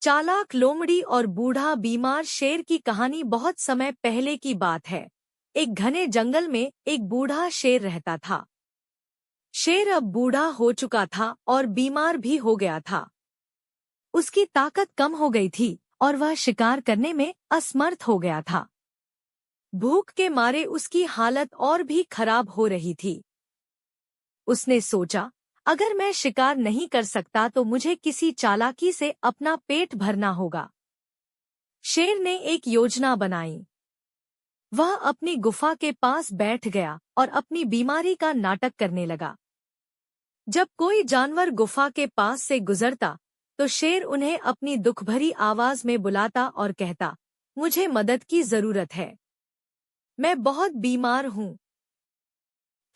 चालाक लोमड़ी और बूढ़ा बीमार शेर की कहानी बहुत समय पहले की बात है। एक घने जंगल में एक बूढ़ा शेर रहता था। शेर अब बूढ़ा हो चुका था और बीमार भी हो गया था। उसकी ताकत कम हो गई थी और वह शिकार करने में असमर्थ हो गया था। भूख के मारे उसकी हालत और भी खराब हो रही थी। उसने सोचा, अगर मैं शिकार नहीं कर सकता तो मुझे किसी चालाकी से अपना पेट भरना होगा। शेर ने एक योजना बनाई। वह अपनी गुफा के पास बैठ गया और अपनी बीमारी का नाटक करने लगा। जब कोई जानवर गुफा के पास से गुजरता तो शेर उन्हें अपनी दुखभरी आवाज में बुलाता और कहता, मुझे मदद की जरूरत है। मैं बहुत बीमार हूँ।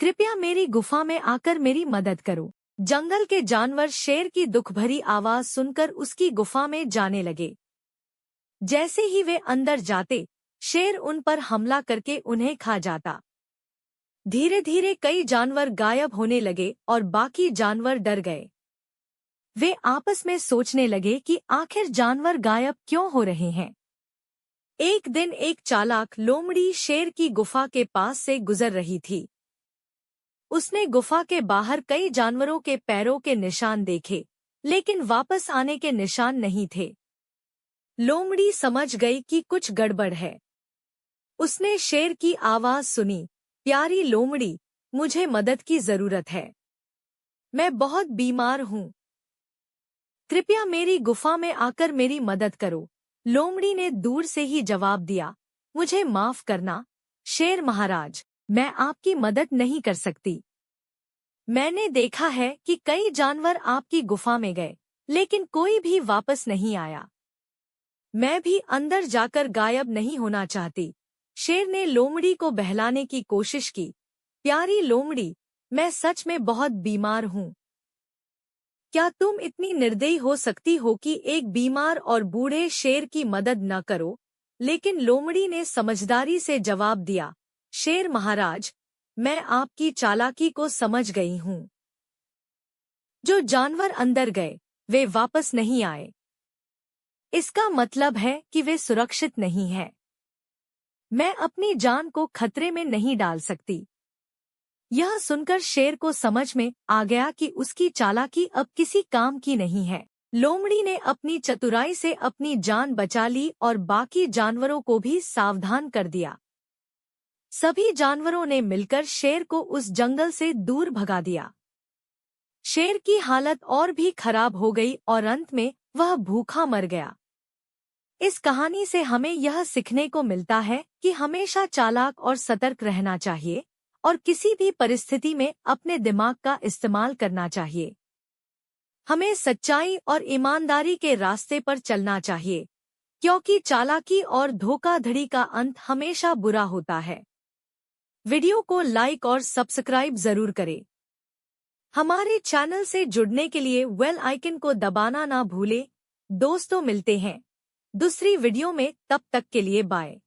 कृपया मेरी गुफा में आकर मेरी मदद करो। जंगल के जानवर शेर की दुखभरी आवाज सुनकर उसकी गुफा में जाने लगे। जैसे ही वे अंदर जाते, शेर उन पर हमला करके उन्हें खा जाता। धीरे धीरे कई जानवर गायब होने लगे और बाकी जानवर डर गए। वे आपस में सोचने लगे कि आखिर जानवर गायब क्यों हो रहे हैं। एक दिन एक चालाक लोमड़ी शेर की गुफा के पास से गुजर रही थी। उसने गुफा के बाहर कई जानवरों के पैरों के निशान देखे, लेकिन वापस आने के निशान नहीं थे। लोमड़ी समझ गई कि कुछ गड़बड़ है। उसने शेर की आवाज सुनी, प्यारी लोमड़ी, मुझे मदद की जरूरत है। मैं बहुत बीमार हूँ। कृपया मेरी गुफा में आकर मेरी मदद करो। लोमड़ी ने दूर से ही जवाब दिया, मुझे माफ करना शेर महाराज, मैं आपकी मदद नहीं कर सकती। मैंने देखा है कि कई जानवर आपकी गुफा में गए, लेकिन कोई भी वापस नहीं आया। मैं भी अंदर जाकर गायब नहीं होना चाहती। शेर ने लोमड़ी को बहलाने की कोशिश की, प्यारी लोमड़ी, मैं सच में बहुत बीमार हूँ। क्या तुम इतनी निर्दयी हो सकती हो कि एक बीमार और बूढ़े शेर की मदद न करो? लेकिन लोमड़ी ने समझदारी से जवाब दिया, शेर महाराज, मैं आपकी चालाकी को समझ गई हूँ। जो जानवर अंदर गए, वे वापस नहीं आए। इसका मतलब है कि वे सुरक्षित नहीं हैं। मैं अपनी जान को खतरे में नहीं डाल सकती। यह सुनकर शेर को समझ में आ गया कि उसकी चालाकी अब किसी काम की नहीं है। लोमड़ी ने अपनी चतुराई से अपनी जान बचा ली और बाकी जानवरों को भी सावधान कर दिया। सभी जानवरों ने मिलकर शेर को उस जंगल से दूर भगा दिया। शेर की हालत और भी खराब हो गई और अंत में वह भूखा मर गया। इस कहानी से हमें यह सीखने को मिलता है कि हमेशा चालाक और सतर्क रहना चाहिए और किसी भी परिस्थिति में अपने दिमाग का इस्तेमाल करना चाहिए। हमें सच्चाई और ईमानदारी के रास्ते पर चलना चाहिए, क्योंकि चालाकी और धोखाधड़ी का अंत हमेशा बुरा होता है। वीडियो को लाइक और सब्सक्राइब जरूर करें। हमारे चैनल से जुड़ने के लिए बेल आइकन को दबाना ना भूलें। दोस्तों, मिलते हैं दूसरी वीडियो में, तब तक के लिए बाय।